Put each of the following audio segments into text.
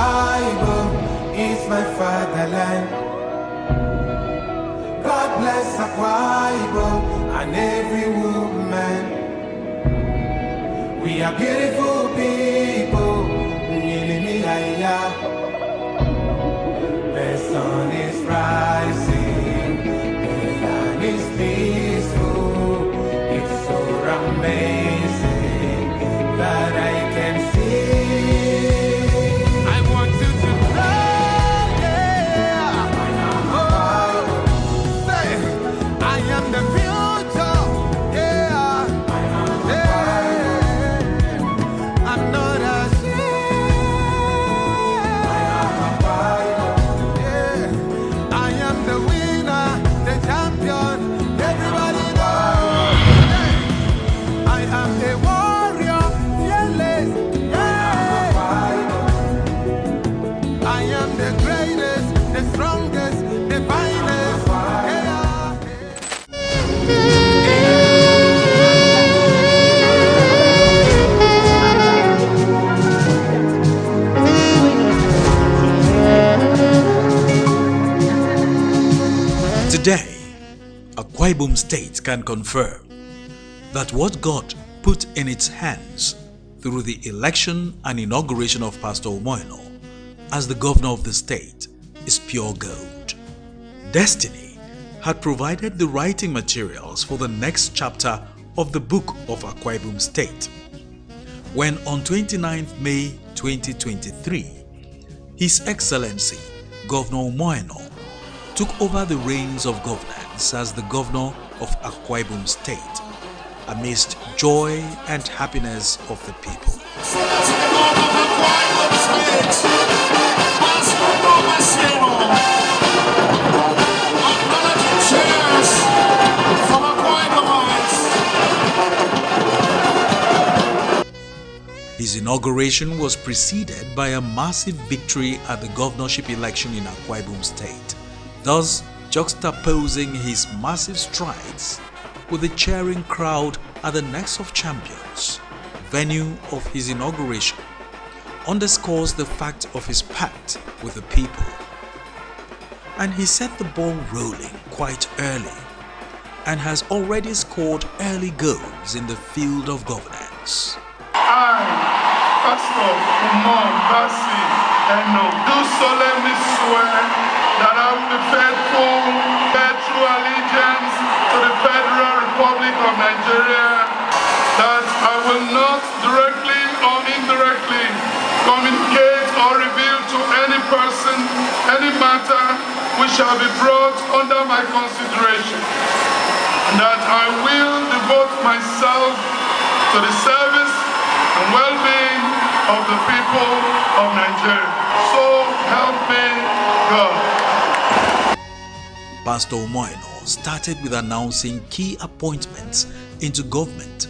Ibom is my fatherland. God bless Akwa Ibom and every woman. We are beautiful people. The sun is rising, the land is peaceful. It's so amazing that I can see. I want you to know, yeah. I am the future, yeah. I'm not ashamed. I am the winner, the champion. Everybody knows. I am a warrior, fearless. I am the greatest, the strongest, the finest. Today, Akwa Ibom State can confirm that what God put in its hands through the election and inauguration of Pastor Umo Eno as the governor of the state is pure gold. Destiny had provided the writing materials for the next chapter of the book of Akwa Ibom State, when on 29th May 2023, His Excellency Governor Umo Eno took over the reins of governance as the governor of Akwa Ibom State amidst joy and happiness of the people. His inauguration was preceded by a massive victory at the governorship election in Akwa Ibom State, thus juxtaposing his massive strides with the cheering crowd at the Next of Champions, venue of his inauguration, underscores the fact of his pact with the people. And he set the ball rolling quite early and has already scored early goals in the field of governance. I, Pastor Umo Eno, do solemnly swear that I will be faithful, bear true allegiance to the Federal Republic of Nigeria, that I will not directly or indirectly communicate or reveal to any person any matter which shall be brought under my consideration, and that I will devote myself to the service and well-being of the people of Nigeria. So help me God. Pastor Umo Eno started with announcing key appointments into government,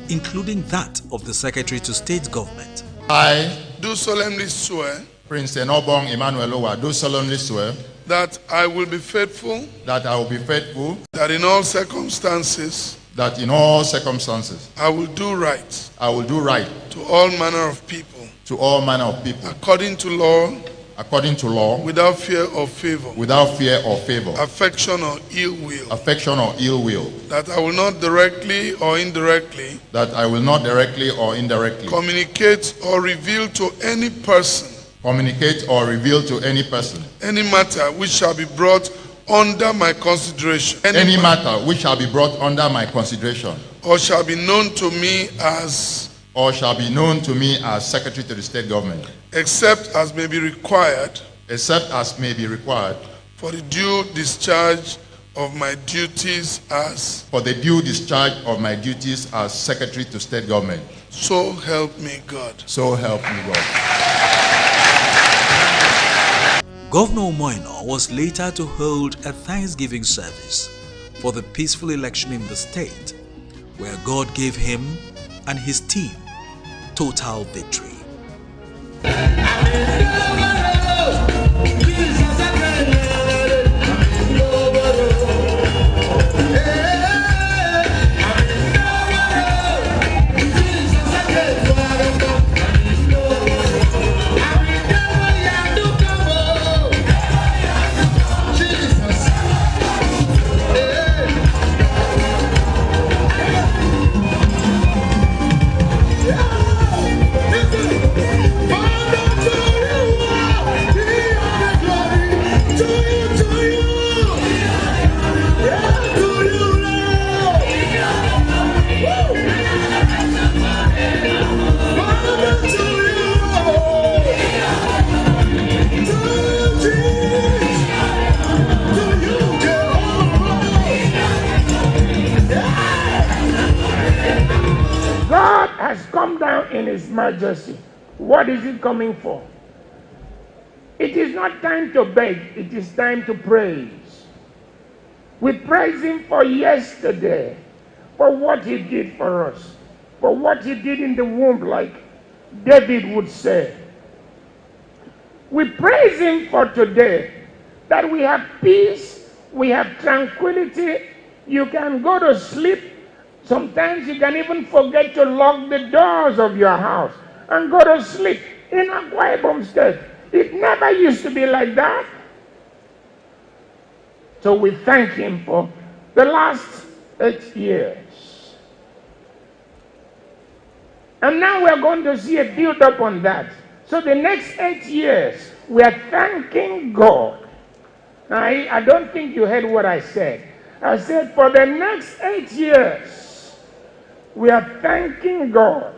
including that of the Secretary to State Government. I do solemnly swear, Prince Enobong Emmanuel Owa, do solemnly swear that I will be faithful, that I will be faithful, that in all circumstances that in all circumstances I will do right I will do right to all manner of people, to all manner of people, according to law, without fear or favor, affection or ill will, that I will not directly or indirectly communicate or reveal to any person any matter which shall be brought under my consideration, or shall be known to me as Secretary to the State Government, except as may be required for the due discharge of my duties as Secretary to State Government. So help me God. So help me God. Governor Umo Eno was later to hold a Thanksgiving service for the peaceful election in the state, where God gave him and his team total victory. His Majesty. What is he coming for? It is not time to beg, it is time to praise. We praise him for yesterday, for what he did for us, for what he did in the womb, like David would say. We praise him for today, that we have peace, we have tranquility, you can go to sleep. Sometimes you can even forget to lock the doors of your house and go to sleep in Akwa Ibom State. It never used to be like that. So we thank him for the last 8 years. And now we're going to see a build up on that. So the next 8 years, we are thanking God. Now, I don't think you heard what I said. I said for the next 8 years, we are thanking God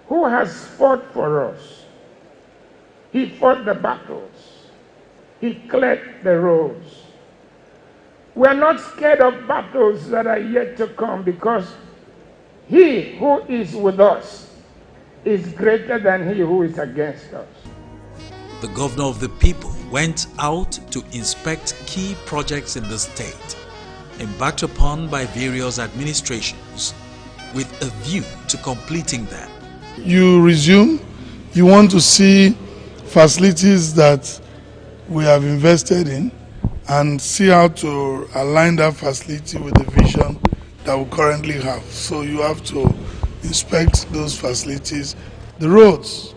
who has fought for us. He fought the battles. He cleared the roads. We are not scared of battles that are yet to come, because he who is with us is greater than he who is against us. The governor of the people went out to inspect key projects in the state, embarked upon by various administrations, with a view to completing them. You resume, you want to see facilities that we have invested in and see how to align that facility with the vision that we currently have. So you have to inspect those facilities. The roads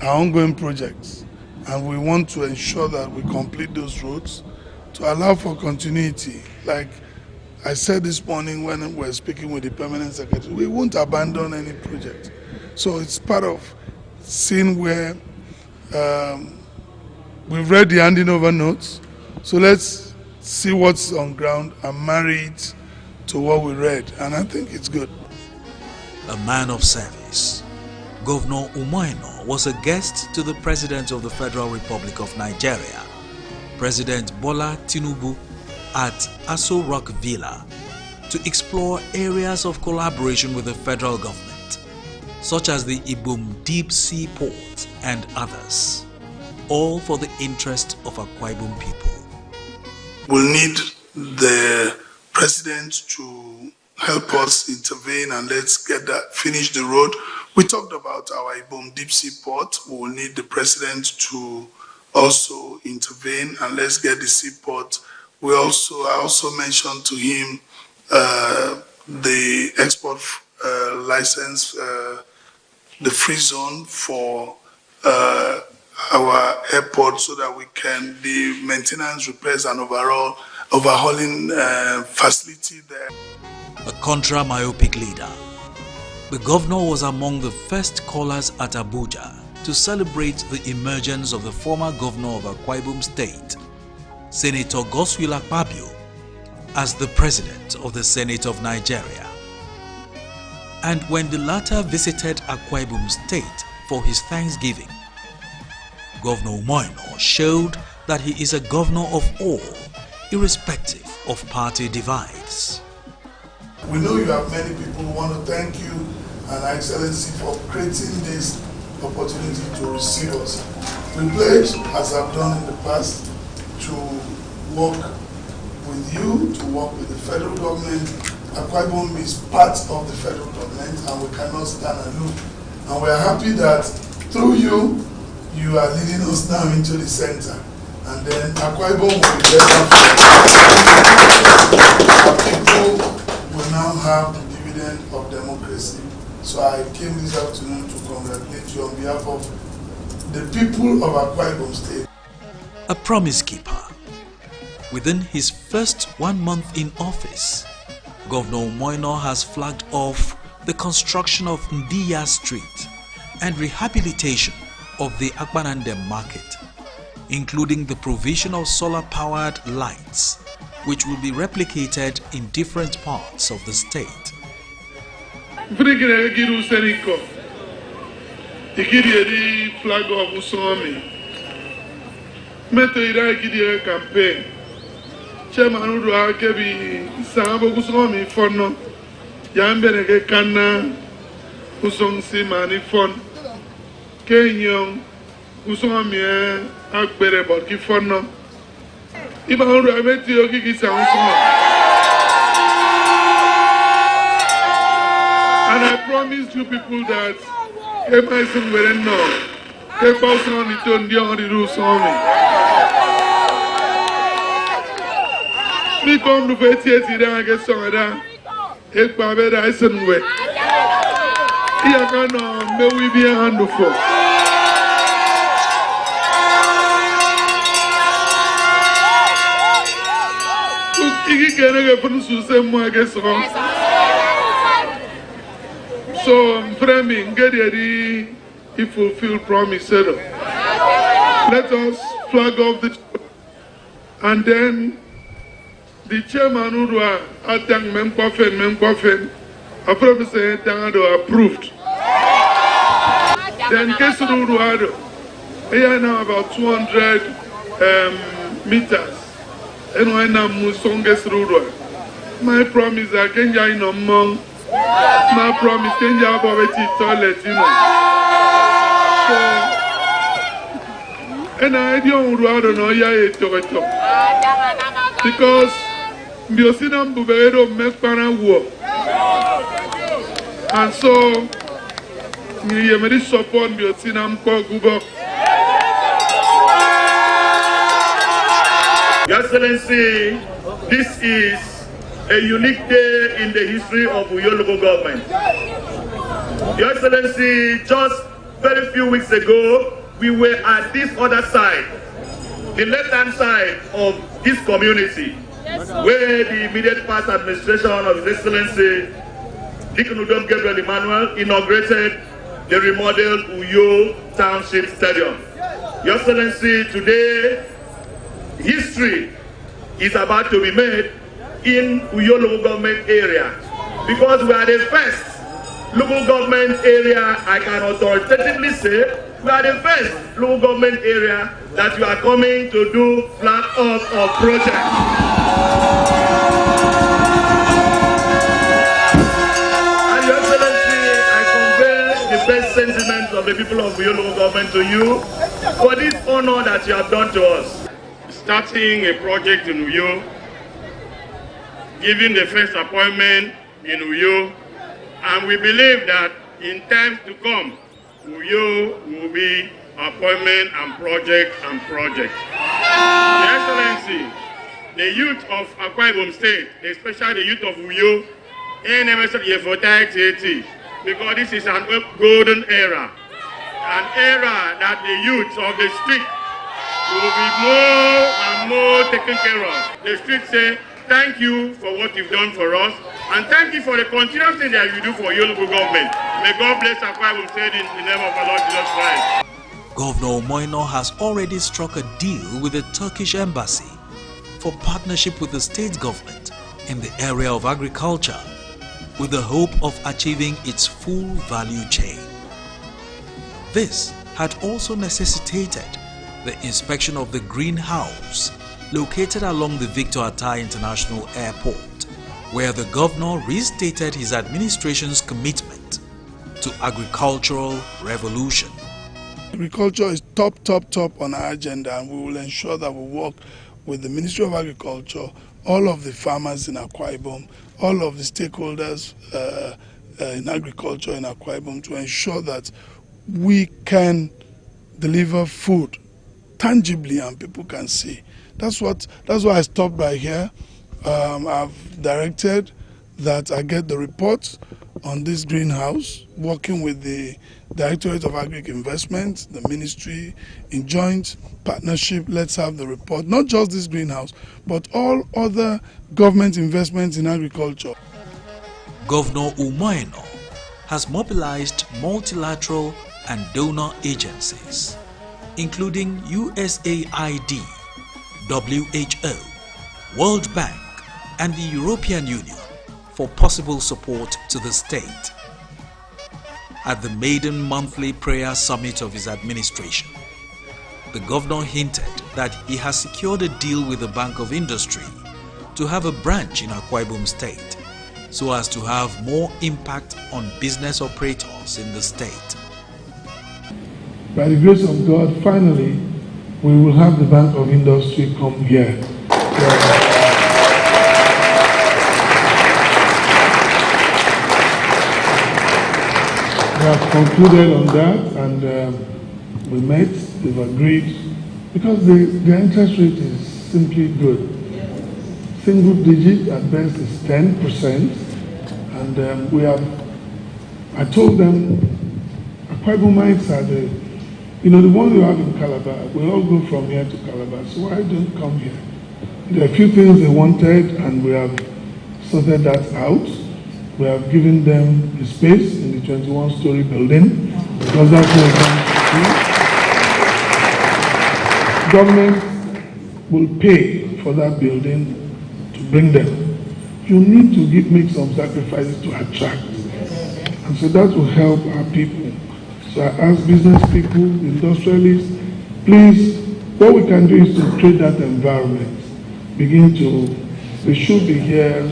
are ongoing projects, and we want to ensure that we complete those roads to allow for continuity. Like I said this morning when we were speaking with the permanent secretary, we won't abandon any project. So it's part of seeing where we've read the handing over notes. So let's see what's on ground and marry it to what we read. And I think it's good. A man of service, Governor Umo Eno was a guest to the President of the Federal Republic of Nigeria, President Bola Tinubu, at Aso Rock Villa to explore areas of collaboration with the federal government, such as the Ibom Deep Sea Port and others, all for the interest of Akwa Ibom people. We'll need the President to help us intervene and let's get that, finish the road. We talked about our Ibom Deep Sea Port. We will need the President to also intervene and let's get the seaport. I also mentioned to him the export license, the free zone for our airport, so that we can the maintenance, repairs, and overhauling facility there. A contra-myopic leader, the governor was among the first callers at Abuja to celebrate the emergence of the former governor of Akwa Ibom State, Senator Godswill Akpabio, as the president of the Senate of Nigeria. And when the latter visited Akwa Ibom State for his Thanksgiving, Governor Umo Eno showed that he is a governor of all, irrespective of party divides. We know you have many people who want to thank you and Excellency for creating this opportunity to receive us. We pledge, as I've done in the past, to work with you, to work with the federal government. Akwa Ibom is part of the federal government and we cannot stand aloof. And we are happy that through you, you are leading us now into the center. And then Akwa Ibom will be better. Our people will now have the dividend of democracy. So I came this afternoon to congratulate you on behalf of the people of Akwa Ibom State. A promise keeper. Within his first 1 month in office, Governor Umo Eno has flagged off the construction of Ndiya Street and rehabilitation of the Akpanandem market, including the provision of solar-powered lights, which will be replicated in different parts of the state. Flag of Usomi. Meto campaign. Chairman Udu Akebi Sabo Usomi for no Yambere Kana usong si manifon kenyong usong amie akbere bot ki fonno iba ru ameti ogi ki sa usong. And I promise you people that if I sing were no, if I sing on it on the only rules on me come to bet it I get some of that. If I bet I sing way. Here can may we be a handful. You can get from the same way I guess. So, framing, get ready, he fulfilled promise. Let us flag off the and then the chairman who are at Memcofen, a professor approved. Then Kesuru Ruado, here now about 200 meters. And when I'm Musonges Rudo, my promise I can join among. My promise can you have already toilet, you know. So, and I don't know because Biosinam Bubero make para war. And so you may support Biosinam Kogubo. Your Excellency, this is a unique day in the history of Uyo local government. Your Excellency, just very few weeks ago, we were at this other side, the left-hand side of this community, where the immediate past administration of His Excellency, Dikunudom Gabriel Emmanuel, inaugurated the remodeled Uyo Township Stadium. Your Excellency, today, history is about to be made in Uyo local government area, because we are the first local government area, I can authoritatively say, we are the first local government area that you are coming to do flag off of project. And Your Excellency, I convey the best sentiments of the people of Uyo local government to you for this honor that you have done to us. Starting a project in Uyo, giving the first appointment in Uyo, and we believe that in times to come, Uyo will be appointment and project and project. Your Excellency, the youth of Akwa Ibom State, especially the youth of Uyo, because this is an golden era, an era that the youth of the street will be more and more taken care of. The street say, thank you for what you've done for us, and thank you for the continuous thing that you do for your local government. May God bless Akwa Ibom State in the name of our Lord Jesus Christ. Governor Umo Eno has already struck a deal with the Turkish embassy for partnership with the state government in the area of agriculture, with the hope of achieving its full value chain. This had also necessitated the inspection of the greenhouse located along the Victor Atai International Airport, where the governor restated his administration's commitment to agricultural revolution. Agriculture is top on our agenda, and we will ensure that we work with the Ministry of Agriculture, all of the farmers in Akwa Ibom, all of the stakeholders in agriculture in Akwa Ibom to ensure that we can deliver food tangibly and people can see. That's why I stopped by here. I've directed that I get the report on this greenhouse, working with the Directorate of Agric Investment, the ministry, in joint partnership. Let's have the report, not just this greenhouse, but all other government investments in agriculture. Governor Umo Eno has mobilized multilateral and donor agencies, including USAID, WHO, World Bank, and the European Union for possible support to the state. At the maiden monthly prayer summit of his administration, the governor hinted that he has secured a deal with the Bank of Industry to have a branch in Akwa Ibom State, so as to have more impact on business operators in the state. By the grace of God, finally, we will have the Bank of Industry come here. We have concluded on that, and we met, they've agreed, because the interest rate is simply good. Single digit at best is 10%, and I told them, Akwa Ibomites are the one you have in Calabar, we all go from here to Calabar, so why don't come here? There are a few things they wanted, and we have sorted that out. We have given them the space in the 21-story building, because that's what we want to do. Government will pay for that building to bring them. You need to make some sacrifices to attract. And so that will help our people. So I ask business people, industrialists, please, what we can do is to create that environment. They should be here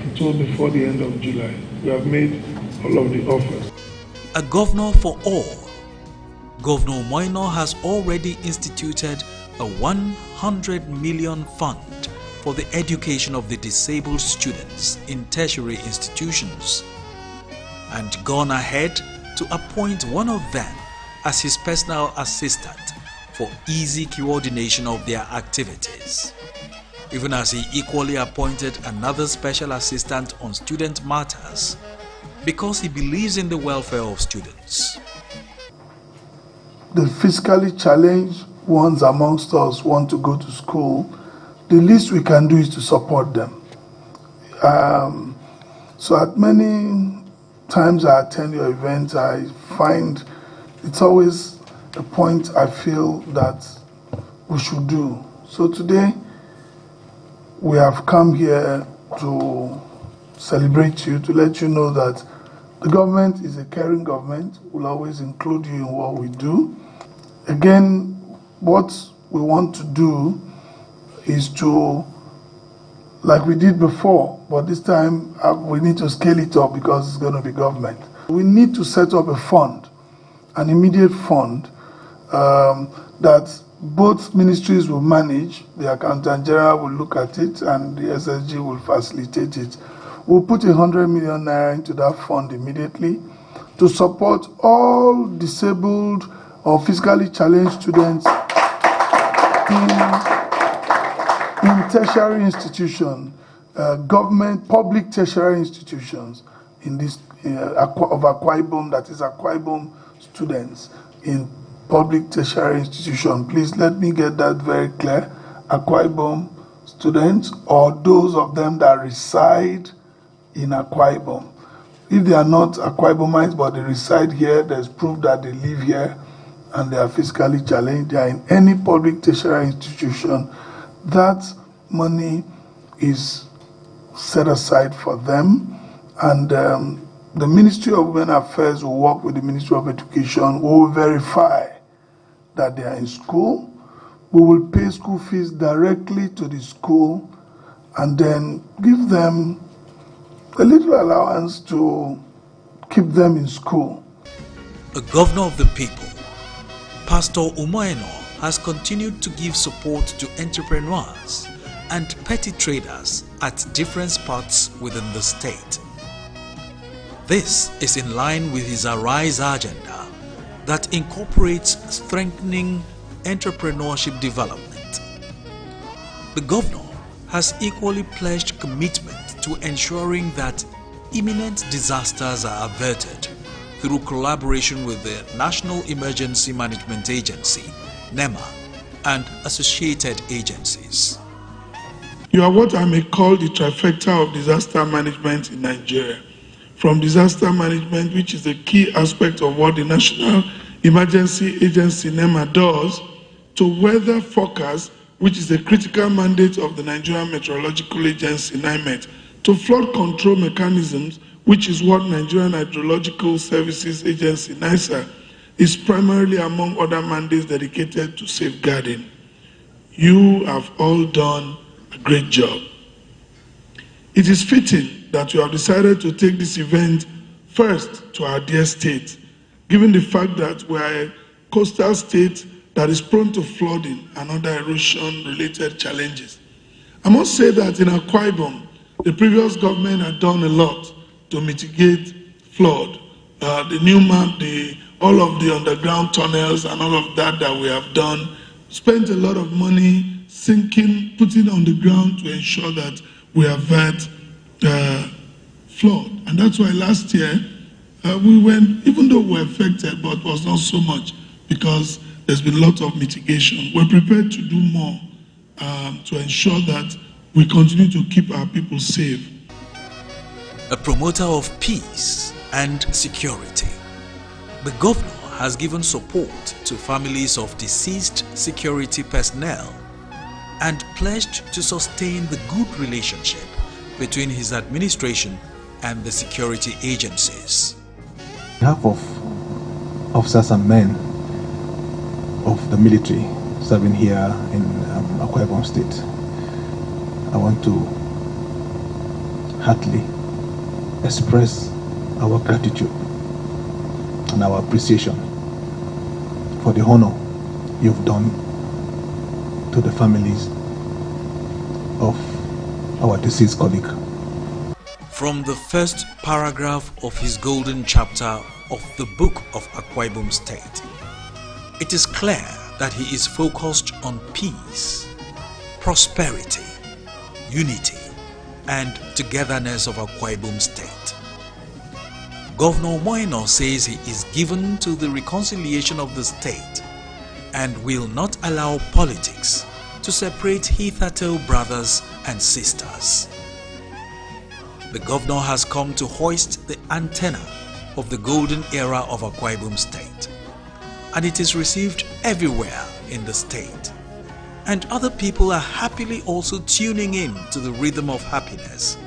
until before the end of July. We have made all of the offers. A governor for all, Governor Umo Eno has already instituted a 100 million fund for the education of the disabled students in tertiary institutions, and gone ahead to appoint one of them as his personal assistant for easy coordination of their activities, even as he equally appointed another special assistant on student matters because he believes in the welfare of students. The fiscally challenged ones amongst us want to go to school. The least we can do is to support them. So at many times I attend your events, I find it's always a point I feel that we should do. So today, we have come here to celebrate you, to let you know that the government is a caring government. We'll always include you in what we do. Again, what we want to do is to, like we did before, but this time we need to scale it up because it's going to be government. We need to set up a fund, an immediate fund that both ministries will manage. The Accountant General will look at it and the SSG will facilitate it. We'll put 100 million naira into that fund immediately to support all disabled or physically challenged students in tertiary institutions, government, public tertiary institutions in this of Akwa Ibom, that is Akwa Ibom students in public tertiary institution. Please let me get that very clear. Akwa Ibom students or those of them that reside in Akwa Ibom. If they are not Akwa Ibomites but they reside here, there's proof that they live here and they are physically challenged, they are in any public tertiary institution, that money is set aside for them, and the Ministry of Women Affairs will work with the Ministry of Education, who will verify that they are in school. We will pay school fees directly to the school and then give them a little allowance to keep them in school. A governor of the people, Pastor Umo Eno has continued to give support to entrepreneurs and petty traders at different spots within the state. This is in line with his Arise agenda that incorporates strengthening entrepreneurship development. The governor has equally pledged commitment to ensuring that imminent disasters are averted through collaboration with the National Emergency Management Agency, NEMA, and associated agencies. You are what I may call the trifecta of disaster management in Nigeria. From disaster management, which is a key aspect of what the National Emergency Agency NEMA does, to weather forecast, which is a critical mandate of the Nigerian Meteorological Agency, NIMET, to flood control mechanisms, which is what Nigerian Hydrological Services Agency, NISA, is primarily among other mandates dedicated to safeguarding. You have all done a great job. It is fitting that you have decided to take this event first to our dear state, given the fact that we are a coastal state that is prone to flooding and other erosion-related challenges. I must say that in Akwa Ibom, the previous government had done a lot to mitigate flood. The new map, all of the underground tunnels and all of that we have done, spent a lot of money sinking, putting on the ground to ensure that we avert flood. And that's why last year we went, even though we were affected, but was not so much because there's been a lot of mitigation. We're prepared to do more to ensure that we continue to keep our people safe. A promoter of peace and security, the governor has given support to families of deceased security personnel and pledged to sustain the good relationship between his administration and the security agencies. On behalf of officers and men of the military serving here in Akwa Ibom State, I want to heartily express our gratitude and our appreciation for the honor you've done to the families of our deceased colleague. From the first paragraph of his golden chapter of the book of Akwa Ibom State, it is clear that he is focused on peace, prosperity, unity, and togetherness of Akwa Ibom State. Governor Umo Eno says he is given to the reconciliation of the state and will not allow politics to separate hitherto brothers and sisters. The governor has come to hoist the antenna of the golden era of Akwa Ibom State, and it is received everywhere in the state. And other people are happily also tuning in to the rhythm of happiness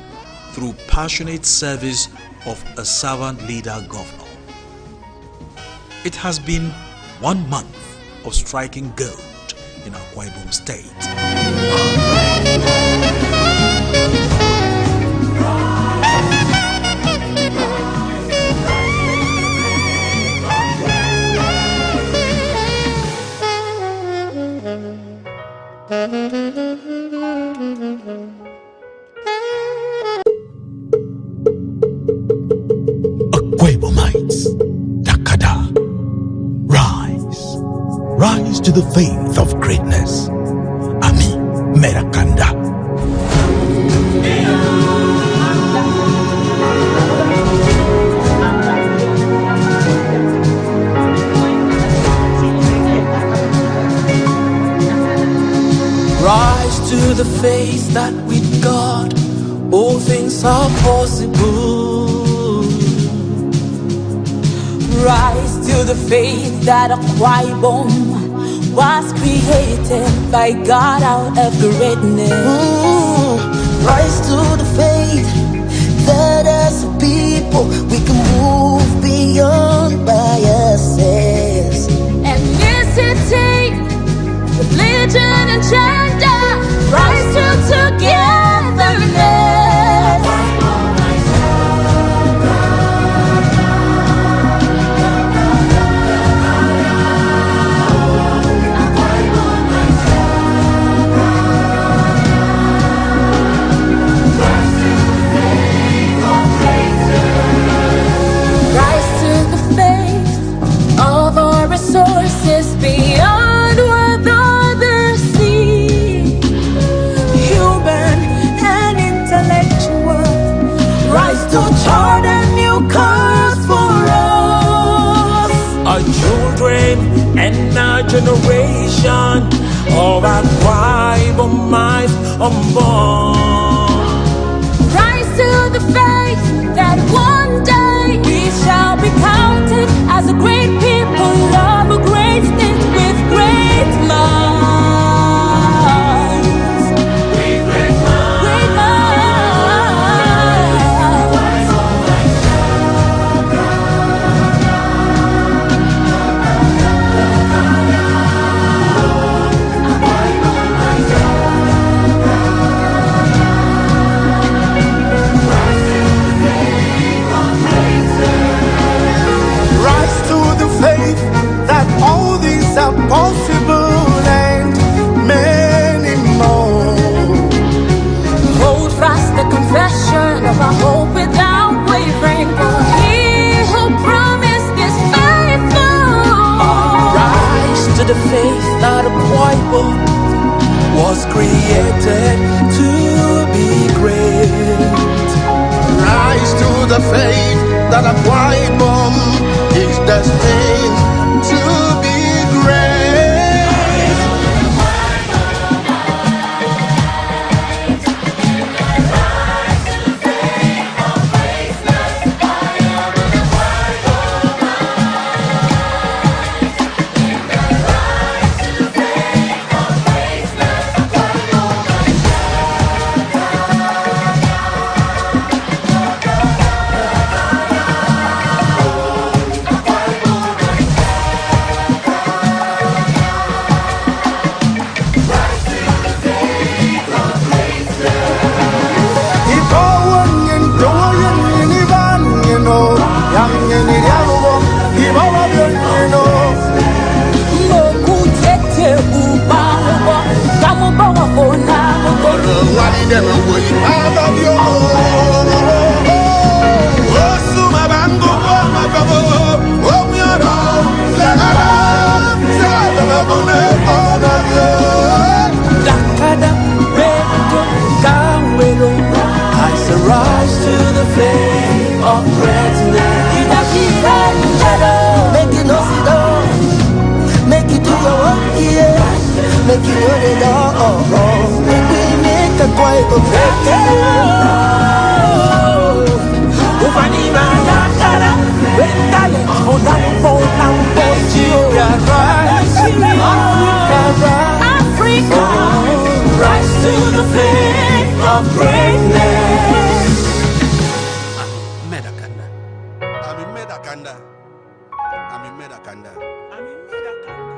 through passionate service of a servant leader governor. It has been 1 month of striking gold in Akwa Ibom State. Rise to the faith of greatness. Ami Merakanda. Rise to the faith that with God all things are possible. Rise to the faith that Akwa Ibom was created by God out of greatness. Rise to the faith that as a people we can move beyond biases. Ethnicity, religion and gender, rise to togetherness. Resources beyond what others see, human and intellectual, rise to chart a new course for us. Our children and our generation of Akwa Ibomites unborn. Rise to the faith that one day we shall be counted as a great people of a great state with great minds. With great minds. Great minds. for Cambodia, rise, Africa, rise to the plane of greatness. I'm in Medakanda.